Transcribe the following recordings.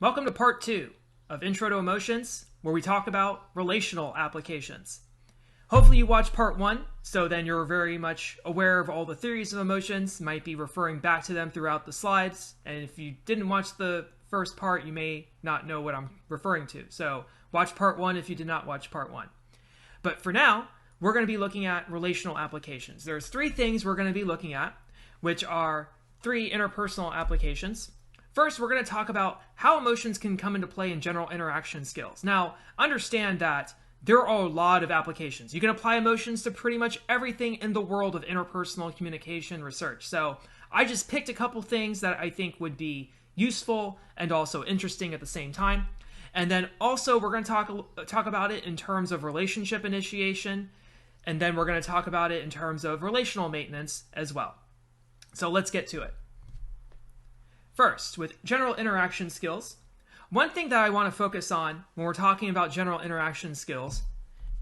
Welcome to part 2 of Intro to Emotions, where we talk about relational applications. Hopefully you watched part 1, so then you're very much aware of all the theories of emotions, might be referring back to them throughout the slides, and if you didn't watch the first part, you may not know what I'm referring to. So watch part 1 if you did not watch part 1. But for now, we're going to be looking at relational applications. There's 3 things we're going to be looking at, which are 3 interpersonal applications. First, we're going to talk about how emotions can come into play in general interaction skills. Now, understand that there are a lot of applications. You can apply emotions to pretty much everything in the world of interpersonal communication research. So I just picked a couple things that I think would be useful and also interesting at the same time. And then also we're going to talk about it in terms of relationship initiation. And then we're going to talk about it in terms of relational maintenance as well. So let's get to it. First, with general interaction skills, one thing that I want to focus on when we're talking about general interaction skills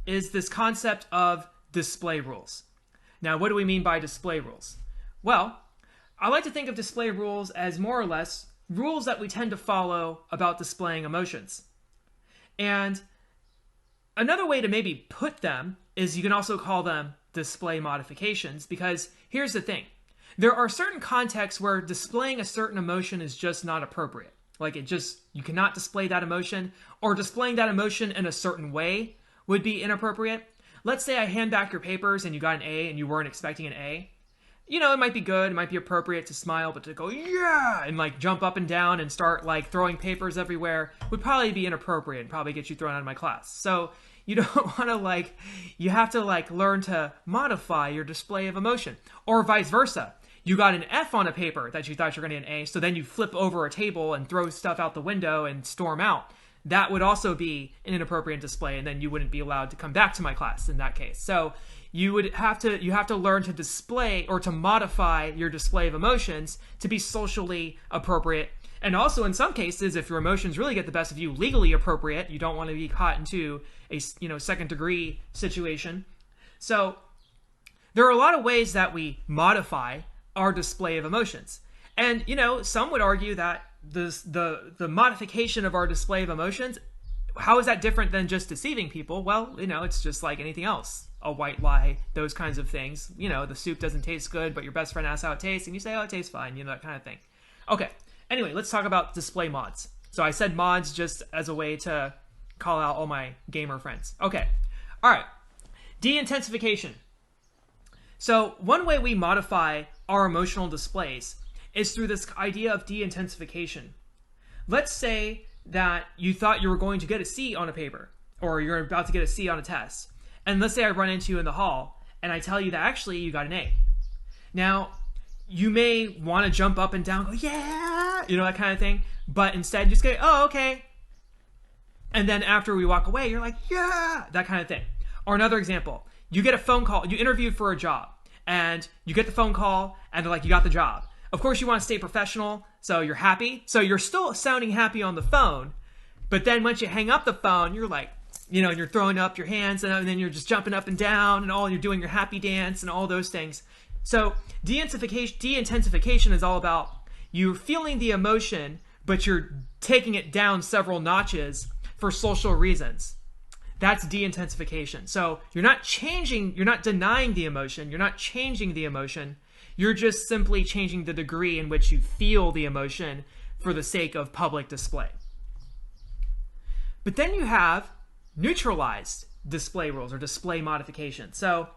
is this concept of display rules. Now, what do we mean by display rules? Well, I like to think of display rules as more or less rules that we tend to follow about displaying emotions. And another way to maybe put them is you can also call them display modifications, because here's the thing. There are certain contexts where displaying a certain emotion is just not appropriate. Like you cannot display that emotion, or displaying that emotion in a certain way would be inappropriate. Let's say I hand back your papers and you got an A and you weren't expecting an A. You know, it might be good, it might be appropriate to smile, but to go, yeah, and like jump up and down and start like throwing papers everywhere would probably be inappropriate and probably get you thrown out of my class. So you don't want to you have to learn to modify your display of emotion, or vice versa. You got an F on a paper that you thought you were going to get an A, so then you flip over a table and throw stuff out the window and storm out. That would also be an inappropriate display, and then you wouldn't be allowed to come back to my class in that case. So you have to learn to display or to modify your display of emotions to be socially appropriate. And also in some cases, if your emotions really get the best of you, legally appropriate. You don't want to be caught into a second degree situation. So there are a lot of ways that we modify our display of emotions. And, some would argue that the modification of our display of emotions, how is that different than just deceiving people? Well, it's just like anything else. A white lie, those kinds of things. The soup doesn't taste good, but your best friend asks how it tastes, and you say, oh, it tastes fine, that kind of thing. Okay, anyway, let's talk about display mods. So I said mods just as a way to call out all my gamer friends. Okay, all right. De-intensification. So one way we modify our emotional displays is through this idea of de-intensification. Let's say that you thought you were going to get a C on a paper, or you're about to get a C on a test. And let's say I run into you in the hall and I tell you that actually you got an A. Now, you may want to jump up and down, go, yeah, that kind of thing. But instead, just go, oh, okay. And then after we walk away, you're like, yeah, that kind of thing. Or another example, you get a phone call, you interviewed for a job, and you get the phone call, and they're like, you got the job. Of course, you want to stay professional, so you're happy. So you're still sounding happy on the phone, but then once you hang up the phone, you're like, you're throwing up your hands, and then you're just jumping up and down, and you're doing your happy dance, and all those things. So de-intensification is all about you feeling the emotion, but you're taking it down several notches for social reasons. That's de-intensification. So you're not denying the emotion, you're not changing the emotion, you're just simply changing the degree in which you feel the emotion for the sake of public display. But then you have neutralized display rules or display modification. So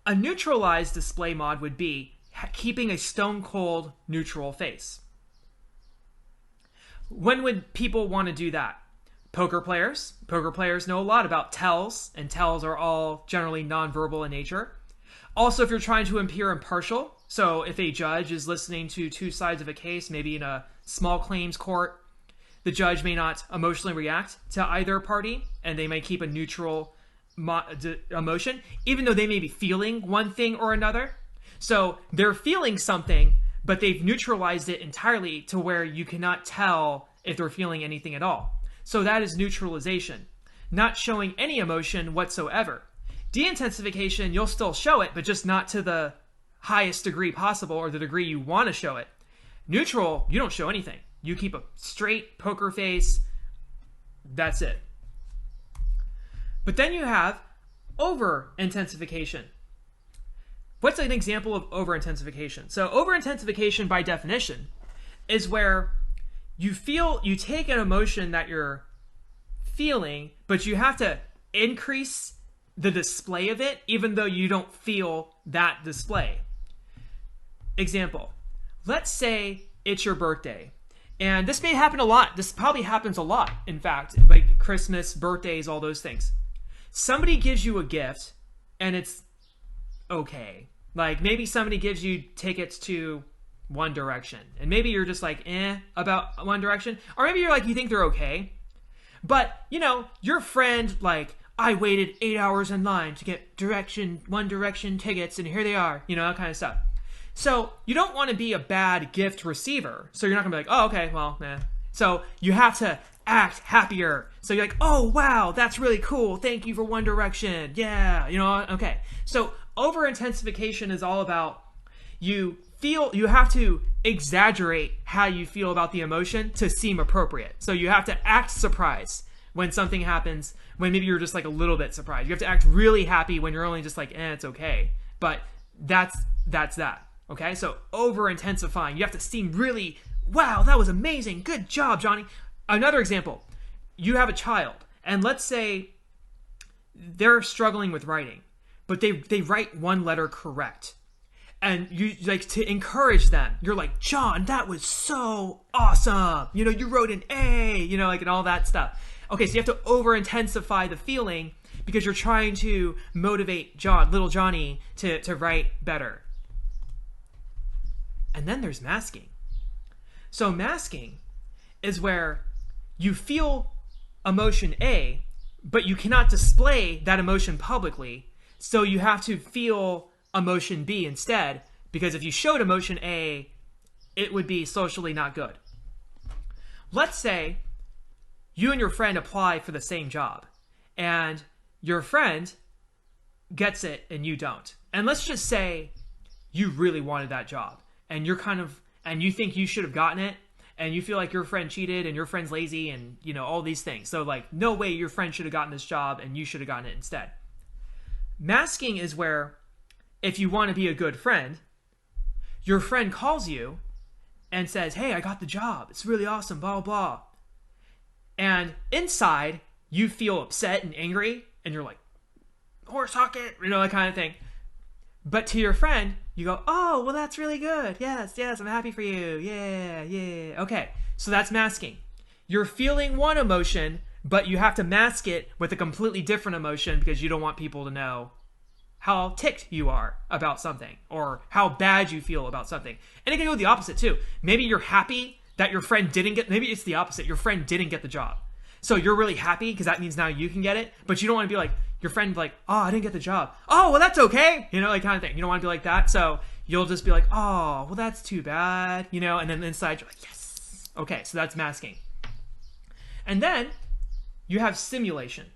a neutralized display mod would be keeping a stone cold neutral face. When would people want to do that? Poker players know a lot about tells, and tells are all generally nonverbal in nature. Also, if you're trying to appear impartial, so if a judge is listening to 2 sides of a case, maybe in a small claims court, the judge may not emotionally react to either party, and they may keep a neutral emotion, even though they may be feeling one thing or another. So they're feeling something, but they've neutralized it entirely to where you cannot tell if they're feeling anything at all. So that is neutralization, not showing any emotion whatsoever. De-intensification, you'll still show it, but just not to the highest degree possible or the degree you want to show it. Neutral, you don't show anything. You keep a straight poker face. That's it. But then you have over-intensification. What's an example of over-intensification? So over-intensification by definition is where you take an emotion that you're feeling, but you have to increase the display of it even though you don't feel that display. Example, let's say it's your birthday. And this may happen a lot. This probably happens a lot, in fact, like Christmas, birthdays, all those things. Somebody gives you a gift and it's okay. Like maybe somebody gives you tickets to One Direction and maybe you're just like about One Direction, or maybe you're like, you think they're okay, but your friend, like, I waited 8 hours in line to get One Direction tickets and here they are, that kind of stuff. So you don't want to be a bad gift receiver, so you're not gonna be like, oh, okay, well, nah. So you have to act happier. So you're like, oh wow, that's really cool, thank you for One Direction, yeah, okay. So over intensification is all about you have to exaggerate how you feel about the emotion to seem appropriate. So you have to act surprised when something happens, when maybe you're just like a little bit surprised. You have to act really happy when you're only just like, it's okay. But that's that. Okay, so over intensifying, you have to seem really, wow, that was amazing, good job, Johnny. Another example, you have a child, and let's say they're struggling with writing, but they write one letter correct. And you like to encourage them. You're like, John, that was so awesome. You wrote an A, like, and all that stuff. Okay, so you have to over intensify the feeling because you're trying to motivate little Johnny to write better. And then there's masking. So masking is where you feel emotion A, but you cannot display that emotion publicly. So you have to feel emotion B instead, because if you showed emotion A, it would be socially not good. Let's say you and your friend apply for the same job, and your friend gets it and you don't. And let's just say you really wanted that job, and and you think you should have gotten it, and you feel like your friend cheated and your friend's lazy and all these things. So like, no way your friend should have gotten this job and you should have gotten it instead. Masking is where if you want to be a good friend, your friend calls you and says, hey, I got the job, it's really awesome, blah, blah. And inside, you feel upset and angry, and you're like, horse hocket, that kind of thing. But to your friend, you go, oh, well, that's really good. Yes, I'm happy for you. Yeah. Okay, so that's masking. You're feeling one emotion, but you have to mask it with a completely different emotion because you don't want people to know how ticked you are about something or how bad you feel about something. And it can go the opposite too. Maybe you're happy that your friend maybe it's the opposite. Your friend didn't get the job. So you're really happy because that means now you can get it, but you don't want to be like, your friend like, oh, I didn't get the job. Oh, well, that's okay. Like kind of thing. You don't want to be like that. So you'll just be like, oh, well, that's too bad. And then inside you're like, yes. Okay, so that's masking. And then you have simulation.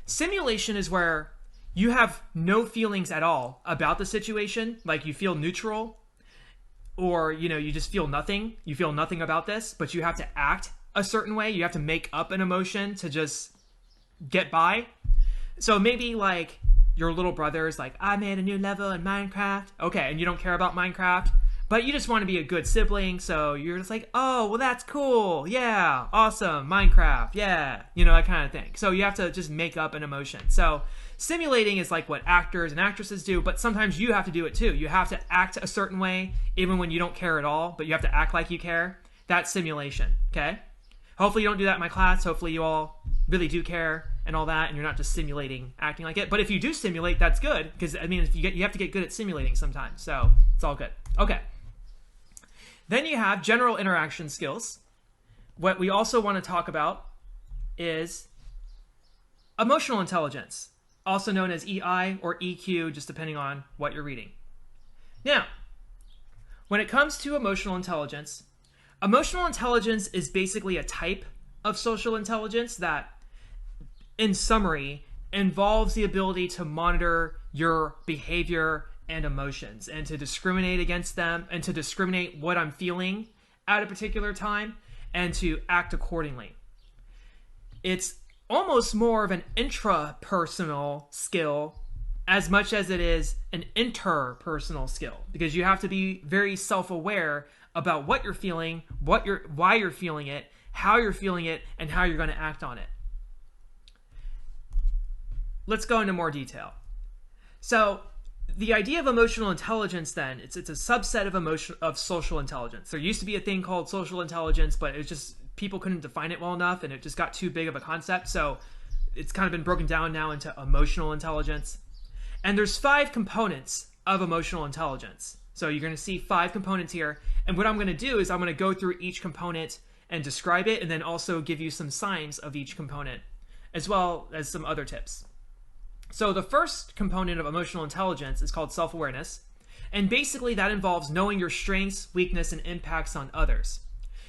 Simulation is where you have no feelings at all about the situation. Like you feel neutral, or, you just feel nothing. You feel nothing about this, but you have to act a certain way. You have to make up an emotion to just get by. So maybe like your little brother is like, I made a new level in Minecraft. Okay, and you don't care about Minecraft, but you just want to be a good sibling. So you're just like, oh, well, that's cool. Yeah, awesome. Minecraft. Yeah. That kind of thing. So you have to just make up an emotion. So simulating is like what actors and actresses do, but sometimes you have to do it too. You have to act a certain way, even when you don't care at all, but you have to act like you care. That's simulation. Okay. Hopefully you don't do that in my class. Hopefully you all really do care and all that, and you're not just simulating acting like it. But if you do simulate, that's good, because if you have to get good at simulating sometimes. So it's all good. Okay. Then you have general interaction skills. What we also want to talk about is emotional intelligence, also known as EI or EQ, just depending on what you're reading. Now, when it comes to emotional intelligence is basically a type of social intelligence that, in summary, involves the ability to monitor your behavior and emotions and to discriminate against them and to discriminate what I'm feeling at a particular time and to act accordingly. It's almost more of an intrapersonal skill as much as it is an interpersonal skill, because you have to be very self-aware about what you're feeling, why you're feeling it, how you're feeling it, and how you're going to act on it. Let's go into more detail. So the idea of emotional intelligence, then, it's a subset of social intelligence. There used to be a thing called social intelligence, but it was just people couldn't define it well enough, and it just got too big of a concept. So it's kind of been broken down now into emotional intelligence. And there's 5 components of emotional intelligence. So you're going to see 5 components here. And what I'm going to do is I'm going to go through each component and describe it, and then also give you some signs of each component, as well as some other tips. So the first component of emotional intelligence is called self-awareness. And basically that involves knowing your strengths, weakness, and impacts on others.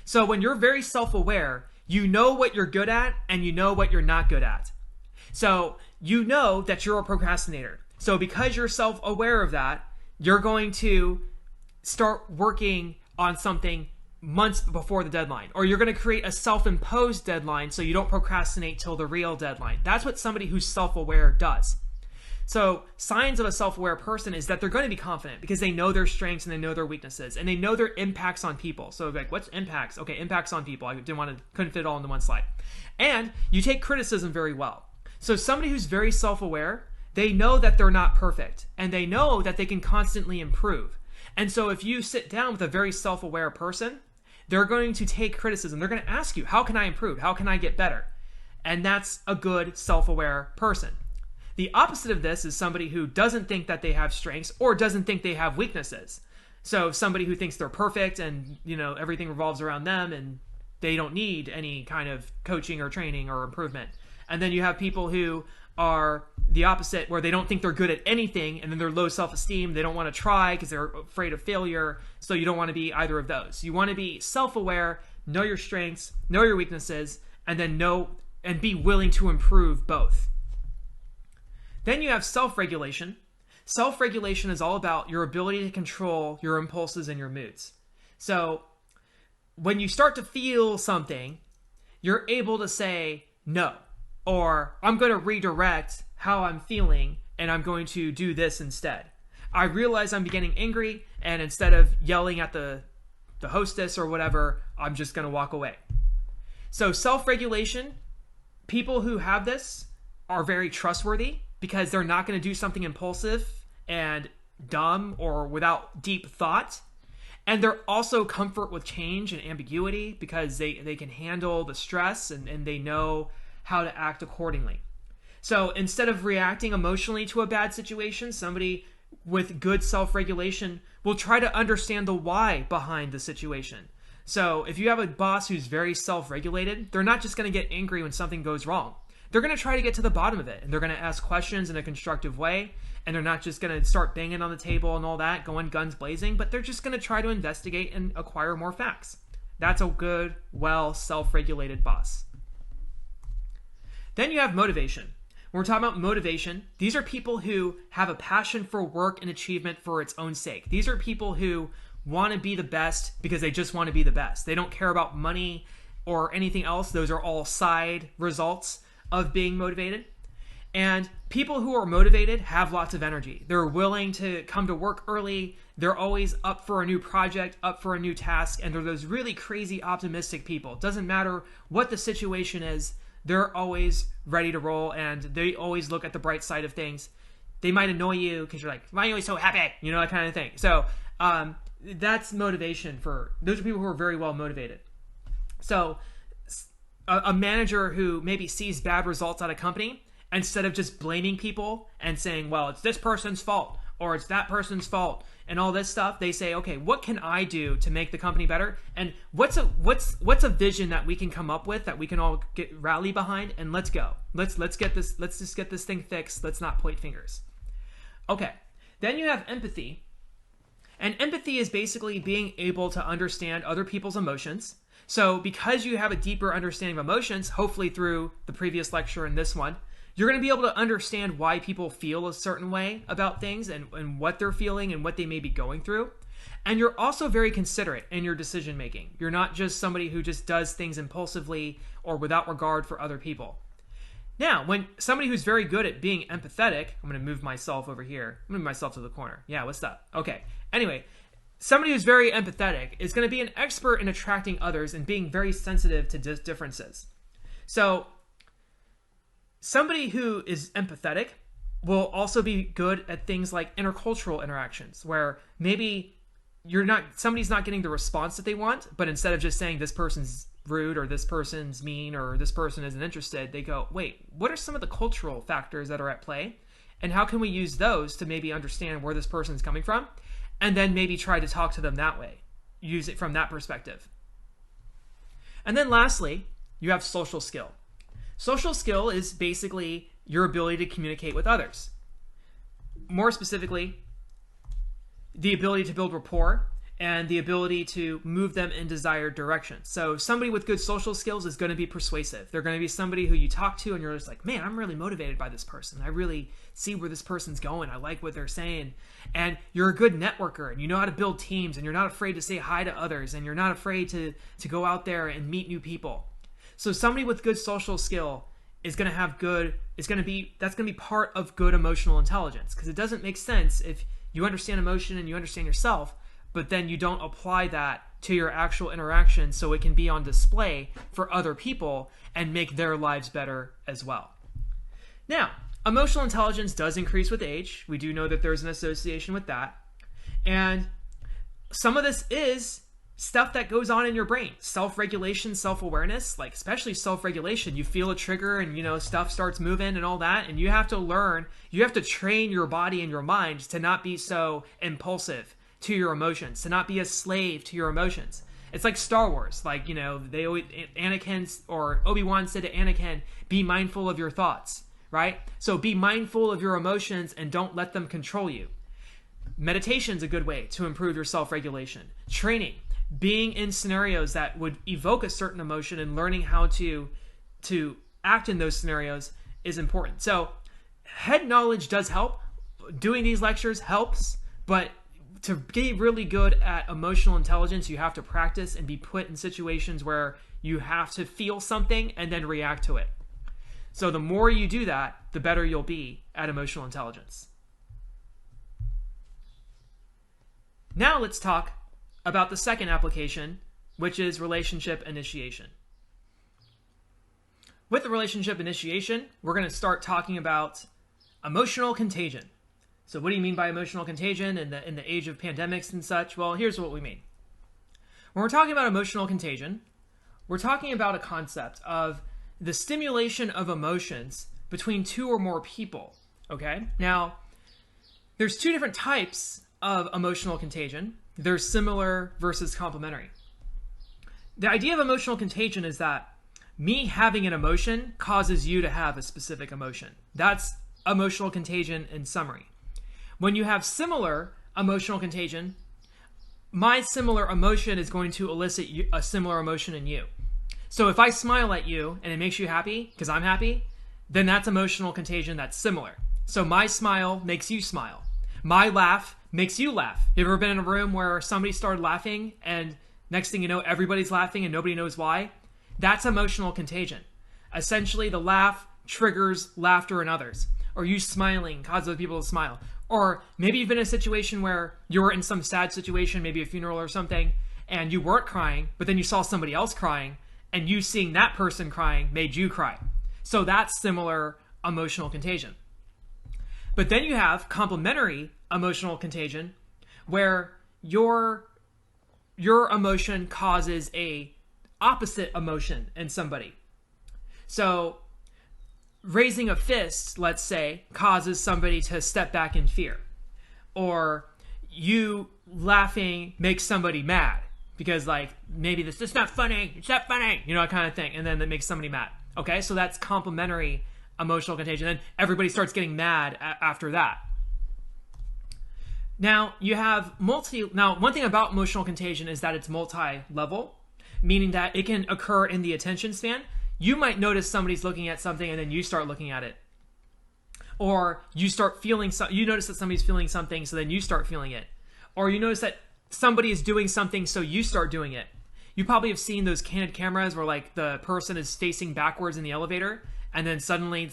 So when you're very self-aware, you know what you're good at and you know what you're not good at. So you know that you're a procrastinator. So because you're self-aware of that, you're going to start working on something months before the deadline, or you're going to create a self-imposed deadline so you don't procrastinate till the real deadline. That's what somebody who's self-aware does. So signs of a self-aware person is that they're going to be confident because they know their strengths and they know their weaknesses and they know their impacts on people. So like, what's impacts? Okay, impacts on people. I couldn't fit it all into one slide. And you take criticism very well. So somebody who's very self-aware, they know that they're not perfect and they know that they can constantly improve. And so if you sit down with a very self-aware person, they're going to take criticism. They're going to ask you, how can I improve? How can I get better? And that's a good self-aware person. The opposite of this is somebody who doesn't think that they have strengths or doesn't think they have weaknesses. So somebody who thinks they're perfect and, everything revolves around them and they don't need any kind of coaching or training or improvement. And then you have people who are the opposite, where they don't think they're good at anything, and then they're low self-esteem. They don't want to try because they're afraid of failure. So you don't want to be either of those. You want to be self-aware, know your strengths, know your weaknesses, and then know and be willing to improve both. Then you have self-regulation. Self-regulation is all about your ability to control your impulses and your moods. So when you start to feel something, you're able to say no, or I'm going to redirect how I'm feeling and I'm going to do this instead. I realize I'm getting angry, and instead of yelling at the hostess or whatever, I'm just going to walk away. So self-regulation, people who have this are very trustworthy because they're not going to do something impulsive and dumb or without deep thought. And they're also comfort with change and ambiguity because they can handle the stress and they know how to act accordingly. So instead of reacting emotionally to a bad situation, somebody with good self-regulation will try to understand the why behind the situation. So if you have a boss who's very self-regulated, they're not just going to get angry when something goes wrong. They're going to try to get to the bottom of it, and they're going to ask questions in a constructive way, and they're not just going to start banging on the table and all that, going guns blazing, but they're just going to try to investigate and acquire more facts. That's a good, well, self-regulated boss. Then you have motivation. When we're talking about motivation, these are people who have a passion for work and achievement for its own sake. These are people who want to be the best because they just want to be the best. They don't care about money or anything else. Those are all side results of being motivated. And people who are motivated have lots of energy. They're willing to come to work early. They're always up for a new project, up for a new task, and they're those really crazy optimistic people. It doesn't matter what the situation is. They're always ready to roll, and they always look at the bright side of things. They might annoy you because you're like, why are you always so happy? That kind of thing. So that's motivation for those are people who are very well motivated. So a manager who maybe sees bad results at a company, instead of just blaming people and saying, well, it's this person's fault or it's that person's fault and all this stuff, they say, okay, what can I do to make the company better? And what's a vision that we can come up with that we can all rally behind, and let's go. Let's just get this thing fixed. Let's not point fingers. Okay. Then you have empathy. And empathy is basically being able to understand other people's emotions. So because you have a deeper understanding of emotions, hopefully through the previous lecture and this one, you're going to be able to understand why people feel a certain way about things and what they're feeling and what they may be going through. And you're also very considerate in your decision making. You're not just somebody who just does things impulsively or without regard for other people. Now, when somebody who's very good at being empathetic, I'm going to move myself over here. I'm going to move myself to the corner. Yeah, what's up? Okay. Anyway, somebody who's very empathetic is going to be an expert in attracting others and being very sensitive to differences. So, somebody who is empathetic will also be good at things like intercultural interactions, where maybe somebody's not getting the response that they want, but instead of just saying this person's rude or this person's mean or this person isn't interested, they go, wait, what are some of the cultural factors that are at play? And how can we use those to maybe understand where this person's coming from? And then maybe try to talk to them that way. Use it from that perspective. And then lastly, you have social skill. Social skill is basically your ability to communicate with others. More specifically, the ability to build rapport and the ability to move them in desired directions. So somebody with good social skills is going to be persuasive. They're going to be somebody who you talk to and you're just like, man, I'm really motivated by this person. I really see where this person's going. I like what they're saying. And you're a good networker and you know how to build teams and you're not afraid to say hi to others and you're not afraid to go out there and meet new people. So somebody with good social skill is going to have that's going to be part of good emotional intelligence, because it doesn't make sense if you understand emotion and you understand yourself, but then you don't apply that to your actual interaction so it can be on display for other people and make their lives better as well. Now, emotional intelligence does increase with age. We do know that there's an association with that. And some of this is stuff that goes on in your brain. Self-regulation, self-awareness, like especially self-regulation. You feel a trigger and, stuff starts moving and all that. And you have to train your body and your mind to not be so impulsive to your emotions, to not be a slave to your emotions. It's like Star Wars. Like, Anakin or Obi-Wan said to Anakin, be mindful of your thoughts, right? So be mindful of your emotions and don't let them control you. Meditation's a good way to improve your self-regulation. Training, being in scenarios that would evoke a certain emotion and learning how to act in those scenarios is important. So head knowledge does help. Doing these lectures helps, but to get really good at emotional intelligence, you have to practice and be put in situations where you have to feel something and then react to it. So the more you do that, the better you'll be at emotional intelligence. Now let's talk about the second application, which is relationship initiation. With the relationship initiation, we're going to start talking about emotional contagion. So what do you mean by emotional contagion in the age of pandemics and such? Well, here's what we mean. When we're talking about emotional contagion, we're talking about a concept of the stimulation of emotions between two or more people, okay? Now, there's two different types of emotional contagion. There's similar versus complementary. The idea of emotional contagion is that me having an emotion causes you to have a specific emotion. That's emotional contagion in summary. When you have similar emotional contagion, my similar emotion is going to elicit a similar emotion in you. So if I smile at you and it makes you happy because I'm happy, then that's emotional contagion that's similar. So my smile makes you smile. My laugh makes you laugh. You ever been in a room where somebody started laughing and next thing you know, everybody's laughing and nobody knows why? That's emotional contagion. Essentially, the laugh triggers laughter in others. Or you smiling causes other people to smile. Or maybe you've been in a situation where you were in some sad situation, maybe a funeral or something, and you weren't crying, but then you saw somebody else crying, and you seeing that person crying made you cry. So that's similar emotional contagion. But then you have complementary emotional contagion, where your emotion causes a opposite emotion in somebody. So raising a fist, let's say, causes somebody to step back in fear. Or you laughing makes somebody mad because maybe it's not funny, that kind of thing. And then that makes somebody mad. Okay, so that's complementary emotional contagion. Then everybody starts getting mad after that. Now, you have one thing about emotional contagion is that it's multi-level, meaning that it can occur in the attention span. You might notice somebody's looking at something and then you start looking at it. Or you notice that somebody's feeling something, so then you start feeling it. Or you notice that somebody is doing something, so you start doing it. You probably have seen those candid cameras where like the person is facing backwards in the elevator, and then suddenly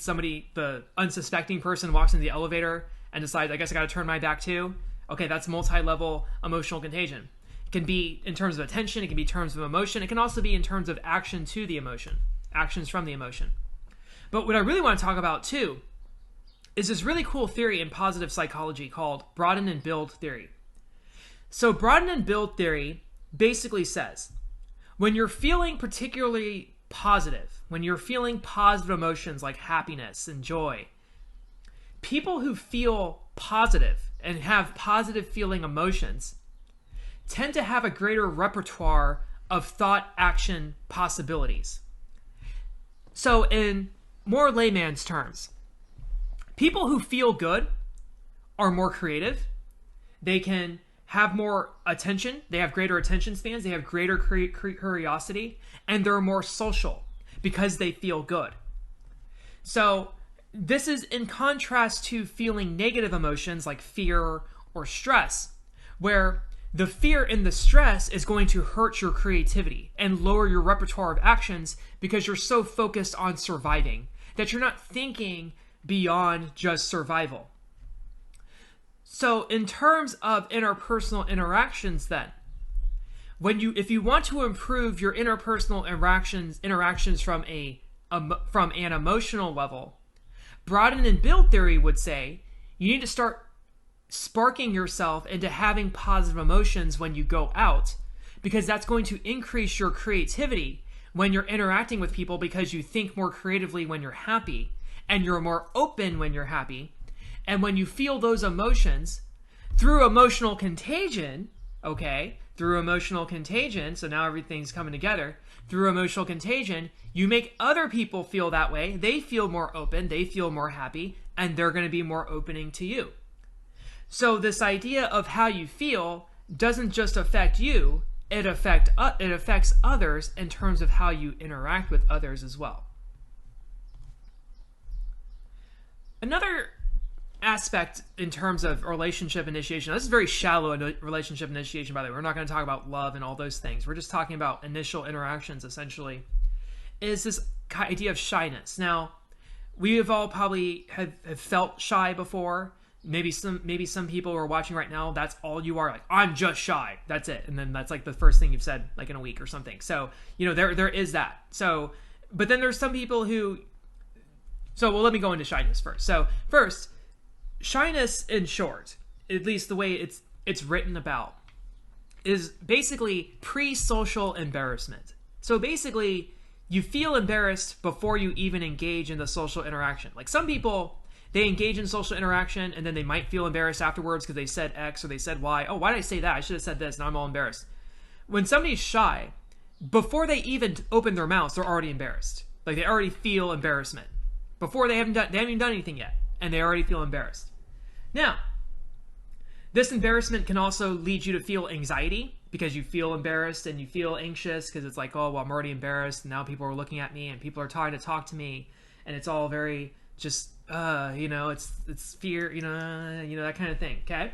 the unsuspecting person walks into the elevator and decides, I guess I got to turn my back too. Okay, that's multi-level emotional contagion. It can be in terms of attention, it can be in terms of emotion, it can also be in terms of action to the emotion, actions from the emotion. But what I really want to talk about too is this really cool theory in positive psychology called broaden and build theory. So broaden and build theory basically says, when you're feeling particularly positive, when you're feeling positive emotions like happiness and joy, people who feel positive and have positive feeling emotions tend to have a greater repertoire of thought action possibilities. So in more layman's terms, people who feel good are more creative. They can have more attention. They have greater attention spans. They have greater curiosity, and they're more social because they feel good. So this is in contrast to feeling negative emotions like fear or stress, where the fear and the stress is going to hurt your creativity and lower your repertoire of actions because you're so focused on surviving that you're not thinking beyond just survival. So in terms of interpersonal interactions then, if you want to improve your interpersonal interactions from an emotional level, broaden and build theory would say you need to start sparking yourself into having positive emotions when you go out, because that's going to increase your creativity when you're interacting with people, because you think more creatively when you're happy and you're more open when you're happy. And when you feel those emotions through emotional contagion, so now everything's coming together. Through emotional contagion, you make other people feel that way. They feel more open, they feel more happy, and they're going to be more opening to you. So this idea of how you feel doesn't just affect you, it affects others in terms of how you interact with others as well. Another aspect in terms of relationship initiation, this is very shallow relationship initiation, by the way. We're not going to talk about love and all those things. We're just talking about initial interactions, essentially, is this idea of shyness. Now, we have all probably have felt shy before. Maybe some people who are watching right now, that's all you are, like, I'm just shy. That's it. And then that's like the first thing you've said like in a week or something. So, there is that. So, but then there's some people who, let me go into shyness first. So first, shyness in short, at least the way it's written about, is basically pre-social embarrassment. So basically, you feel embarrassed before you even engage in the social interaction. Like some people, they engage in social interaction and then they might feel embarrassed afterwards because they said X or they said Y. Oh, why did I say that? I should have said this, and I'm all embarrassed. When somebody's shy, before they even open their mouths, they're already embarrassed. Like they already feel embarrassment. Before they haven't even done anything yet, and they already feel embarrassed. Now, this embarrassment can also lead you to feel anxiety because you feel embarrassed and you feel anxious because it's like, oh, well, I'm already embarrassed. And now people are looking at me and people are trying to talk to me. And it's all very just, it's fear, that kind of thing. Okay.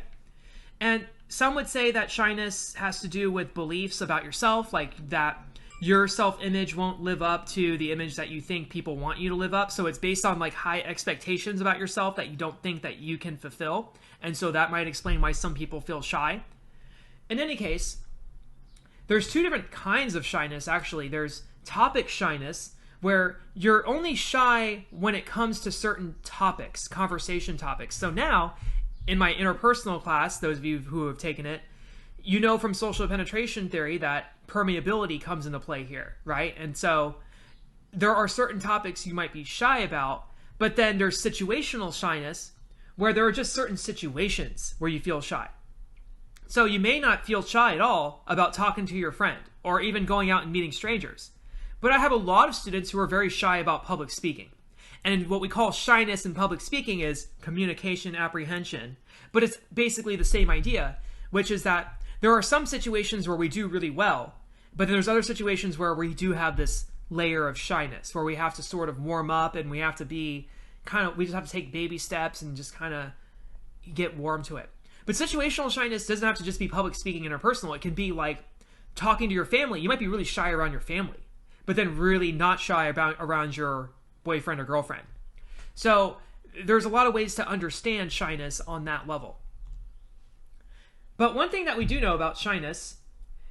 And some would say that shyness has to do with beliefs about yourself, like that your self-image won't live up to the image that you think people want you to live up. So it's based on like high expectations about yourself that you don't think that you can fulfill. And so that might explain why some people feel shy. In any case, there's two different kinds of shyness, actually. There's topic shyness, where you're only shy when it comes to certain topics, conversation topics. So now, in my interpersonal class, those of you who have taken it, you know from social penetration theory that permeability comes into play here, right? And so there are certain topics you might be shy about, but then there's situational shyness where there are just certain situations where you feel shy. So you may not feel shy at all about talking to your friend or even going out and meeting strangers. But I have a lot of students who are very shy about public speaking. And what we call shyness in public speaking is communication apprehension. But it's basically the same idea, which is that there are some situations where we do really well, but then there's other situations where we do have this layer of shyness, where we have to sort of warm up and we have to be we just have to take baby steps and just kind of get warm to it. But situational shyness doesn't have to just be public speaking interpersonal. It can be like talking to your family. You might be really shy around your family, but then really not shy around your boyfriend or girlfriend. So there's a lot of ways to understand shyness on that level. But one thing that we do know about shyness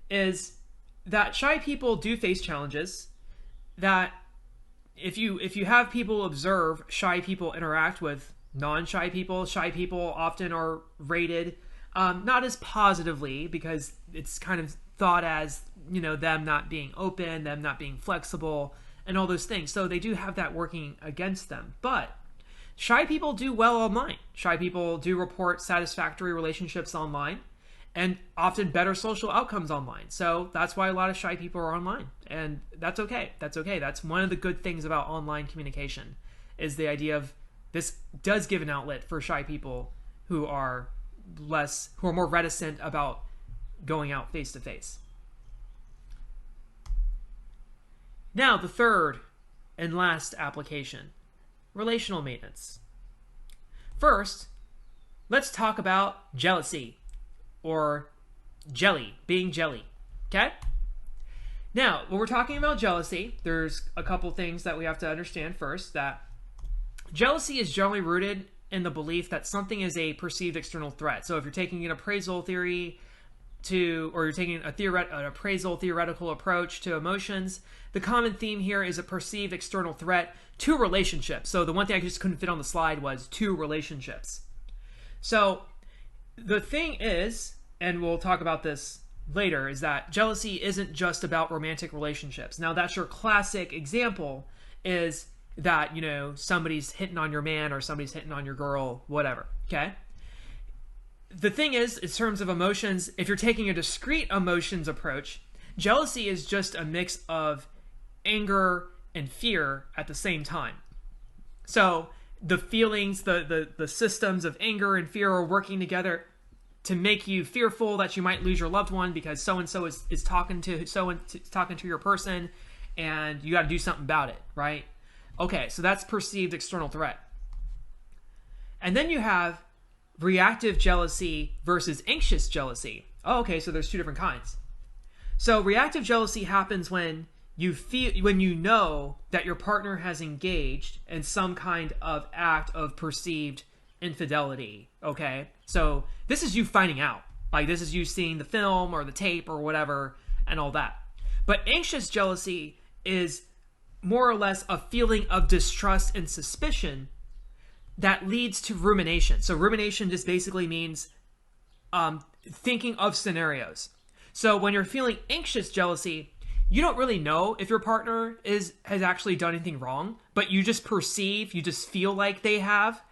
is that shy people do face challenges, that if you have people observe shy people interact with non-shy people, shy people often are rated not as positively, because it's kind of thought as, them not being open, them not being flexible, and all those things. So they do have that working against them. But shy people do well online. Shy people do report satisfactory relationships online and often better social outcomes online. So that's why a lot of shy people are online. And that's okay. That's okay. That's one of the good things about online communication, is the idea of this does give an outlet for shy people who are more reticent about going out face to face. Now, the third and last application, relational maintenance. First, let's talk about jealousy, or being jelly, okay? Now, when we're talking about jealousy, there's a couple things that we have to understand first, that jealousy is generally rooted in the belief that something is a perceived external threat. So if you're taking an appraisal theory or you're taking an appraisal theoretical approach to emotions, the common theme here is a perceived external threat to relationships. So the one thing I just couldn't fit on the slide was to relationships. So the thing is, and we'll talk about this later, is that jealousy isn't just about romantic relationships. Now, that's your classic example, is that, somebody's hitting on your man or somebody's hitting on your girl, whatever, okay? The thing is, in terms of emotions, if you're taking a discrete emotions approach, jealousy is just a mix of anger and fear at the same time. So the feelings, the systems of anger and fear are working together to make you fearful that you might lose your loved one because so-and-so is talking to your person, and you got to do something about it, right? Okay, so that's perceived external threat. And then you have reactive jealousy versus anxious jealousy. Oh, okay, so there's two different kinds. So reactive jealousy happens when you know that your partner has engaged in some kind of act of perceived infidelity, okay? So this is you finding out. Like, this is you seeing the film or the tape or whatever and all that. But anxious jealousy is more or less a feeling of distrust and suspicion that leads to rumination. So rumination just basically means thinking of scenarios. So when you're feeling anxious jealousy, you don't really know if your partner has actually done anything wrong, but you just feel like they have.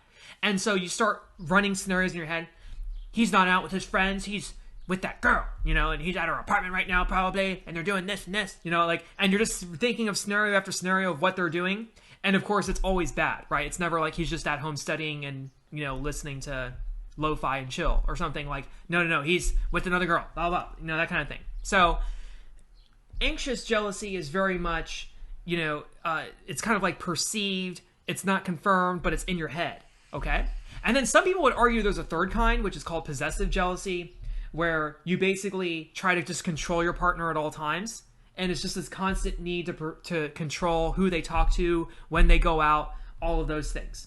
And so you start running scenarios in your head. He's not out with his friends. He's with that girl, and he's at her apartment right now probably, and they're doing this and this, and you're just thinking of scenario after scenario of what they're doing. And of course, it's always bad, right? It's never like he's just at home studying and, listening to lo-fi and chill or something. Like, no, he's with another girl, blah, blah, that kind of thing. So anxious jealousy is very much, it's kind of like perceived. It's not confirmed, but it's in your head, okay? And then some people would argue there's a third kind, which is called possessive jealousy, where you basically try to just control your partner at all times. And it's just this constant need to control who they talk to, when they go out, all of those things.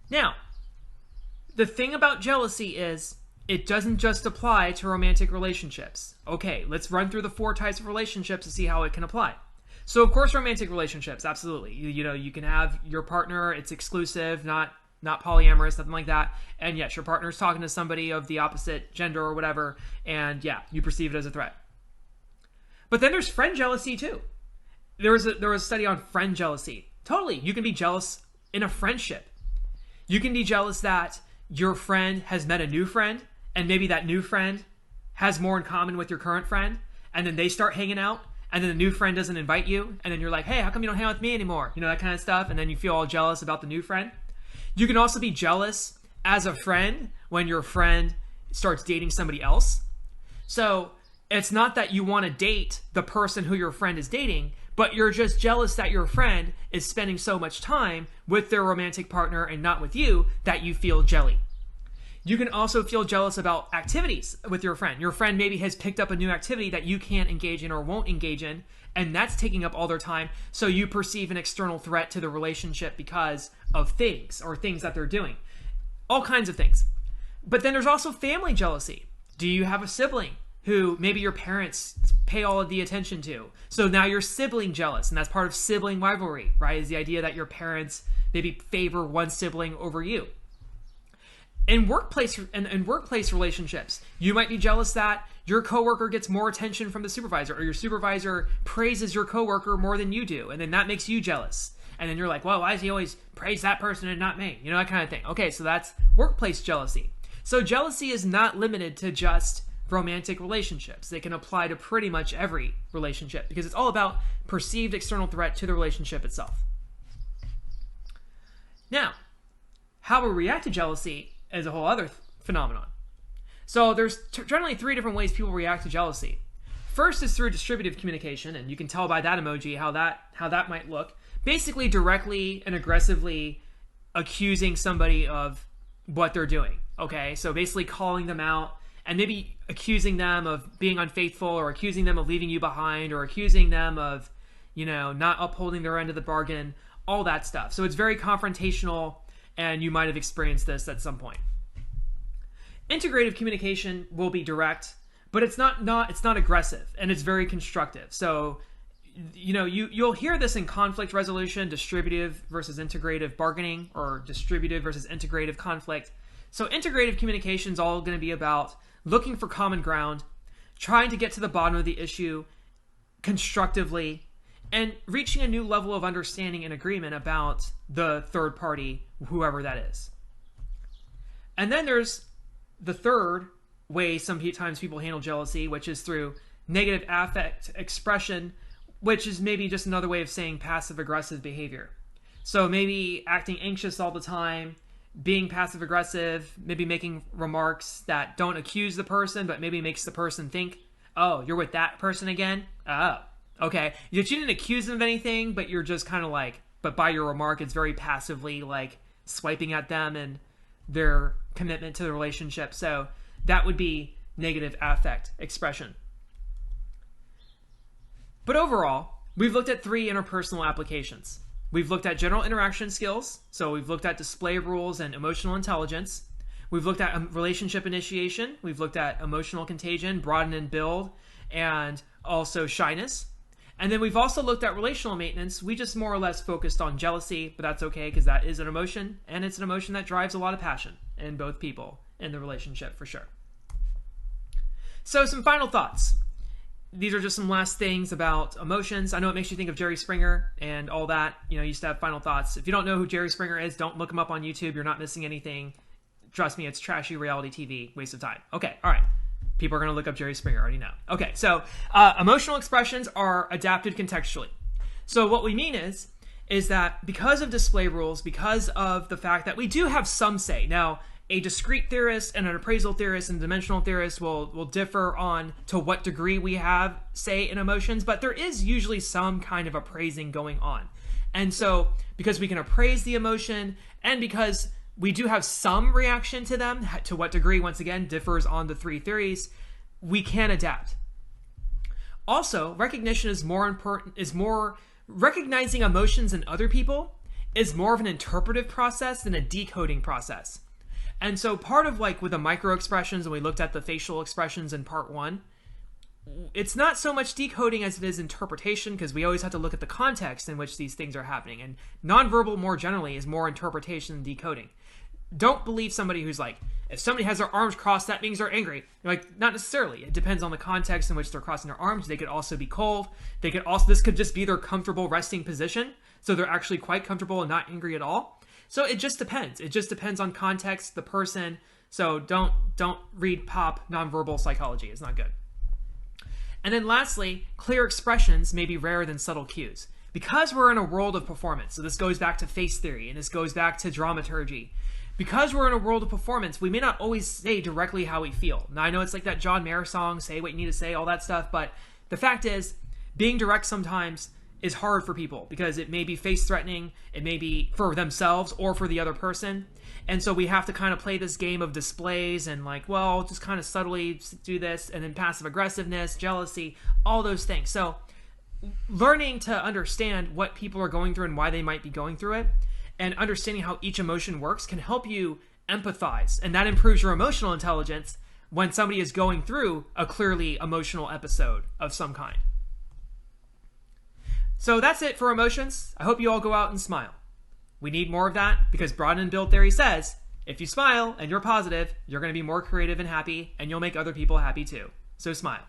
Now, the thing about jealousy is it doesn't just apply to romantic relationships. Okay, let's run through the 4 types of relationships to see how it can apply. So, of course, romantic relationships, absolutely. You can have your partner, it's exclusive, not polyamorous, nothing like that. And yes, your partner's talking to somebody of the opposite gender or whatever, and yeah, you perceive it as a threat. But then there's friend jealousy too. There was a study on friend jealousy. Totally, you can be jealous in a friendship. You can be jealous that your friend has met a new friend, and maybe that new friend has more in common with your current friend, and then they start hanging out, and then the new friend doesn't invite you, and then you're like, hey, how come you don't hang out with me anymore? That kind of stuff, and then you feel all jealous about the new friend. You can also be jealous as a friend when your friend starts dating somebody else. So it's not that you want to date the person who your friend is dating, but you're just jealous that your friend is spending so much time with their romantic partner and not with you that you feel jelly. You can also feel jealous about activities with your friend. Your friend maybe has picked up a new activity that you can't engage in or won't engage in, and that's taking up all their time. So you perceive an external threat to the relationship because of things or things that they're doing. All kinds of things. But then there's also family jealousy. Do you have a sibling who maybe your parents pay all of the attention to? So now you're sibling jealous, and that's part of sibling rivalry, right? Is the idea that your parents maybe favor one sibling over you. In workplace relationships, you might be jealous that your coworker gets more attention from the supervisor, or your supervisor praises your coworker more than you do, and then that makes you jealous. And then you're like, well, why does he always praise that person and not me? You know, that kind of thing. Okay, so that's workplace jealousy. So jealousy is not limited to just romantic relationships. They can apply to pretty much every relationship because it's all about perceived external threat to the relationship itself. Now, how we react to jealousy is a whole other phenomenon. So there's generally 3 different ways people react to jealousy. First is through distributive communication, and you can tell by that emoji how that might look. Basically, directly and aggressively accusing somebody of what they're doing. Okay, so basically calling them out and maybe accusing them of being unfaithful, or accusing them of leaving you behind, or accusing them of, not upholding their end of the bargain, all that stuff. So it's very confrontational, and you might have experienced this at some point. Integrative communication will be direct, but it's not aggressive, and it's very constructive. So, you'll hear this in conflict resolution, distributive versus integrative bargaining, or distributive versus integrative conflict. So integrative communication is all going to be about looking for common ground, trying to get to the bottom of the issue constructively, and reaching a new level of understanding and agreement about the third party, whoever that is. And then there's the third way sometimes people handle jealousy, which is through negative affect expression, which is maybe just another way of saying passive-aggressive behavior. So maybe acting anxious all the time, being passive-aggressive, maybe making remarks that don't accuse the person, but maybe makes the person think, oh, you're with that person again? Oh, okay. You didn't accuse them of anything, but you're just kind of like, but by your remark, it's very passively like swiping at them and their commitment to the relationship. So that would be negative affect expression. But overall, we've looked at 3 interpersonal applications. We've looked at general interaction skills, so we've looked at display rules and emotional intelligence. We've looked at relationship initiation. We've looked at emotional contagion, broaden and build, and also shyness. And then we've also looked at relational maintenance. We just more or less focused on jealousy, but that's okay because that is an emotion, and it's an emotion that drives a lot of passion in both people in the relationship for sure. So some final thoughts. These are just some last things about emotions. I know it makes you think of Jerry Springer and all that. Used to have final thoughts. If you don't know who Jerry Springer is, don't look him up on YouTube. You're not missing anything. Trust me, it's trashy reality TV. Waste of time. Okay, all right. People are going to look up Jerry Springer. I already know. Okay, so emotional expressions are adapted contextually. So what we mean is that because of display rules, because of the fact that we do have some say. Now, a discrete theorist and an appraisal theorist and dimensional theorist will differ on to what degree we have say in emotions, but there is usually some kind of appraising going on. And so because we can appraise the emotion and because we do have some reaction to them, to what degree, once again, differs on the 3 theories, we can adapt. Also, recognition is more important, recognizing emotions in other people is more of an interpretive process than a decoding process. And so part of with the micro expressions, and we looked at the facial expressions in part 1, it's not so much decoding as it is interpretation, because we always have to look at the context in which these things are happening. And nonverbal more generally is more interpretation than decoding. Don't believe somebody who's if somebody has their arms crossed, that means they're angry. Not necessarily. It depends on the context in which they're crossing their arms. They could also be cold. This could just be their comfortable resting position. So they're actually quite comfortable and not angry at all. So it just depends. It just depends on context, the person. So don't read pop nonverbal psychology. It's not good. And then lastly, clear expressions may be rarer than subtle cues. Because we're in a world of performance, so this goes back to face theory, and this goes back to dramaturgy. Because we're in a world of performance, we may not always say directly how we feel. Now, I know it's like that John Mayer song, say what you need to say, all that stuff, but the fact is, being direct sometimes is hard for people because it may be face threatening, it may be for themselves or for the other person. And so we have to kind of play this game of displays and like, well, just kind of subtly do this, and then passive aggressiveness, jealousy, all those things. So learning to understand what people are going through and why they might be going through it, and understanding how each emotion works can help you empathize. And that improves your emotional intelligence when somebody is going through a clearly emotional episode of some kind. So that's it for emotions. I hope you all go out and smile. We need more of that because Broaden and Build theory says if you smile and you're positive, you're going to be more creative and happy, and you'll make other people happy too. So smile.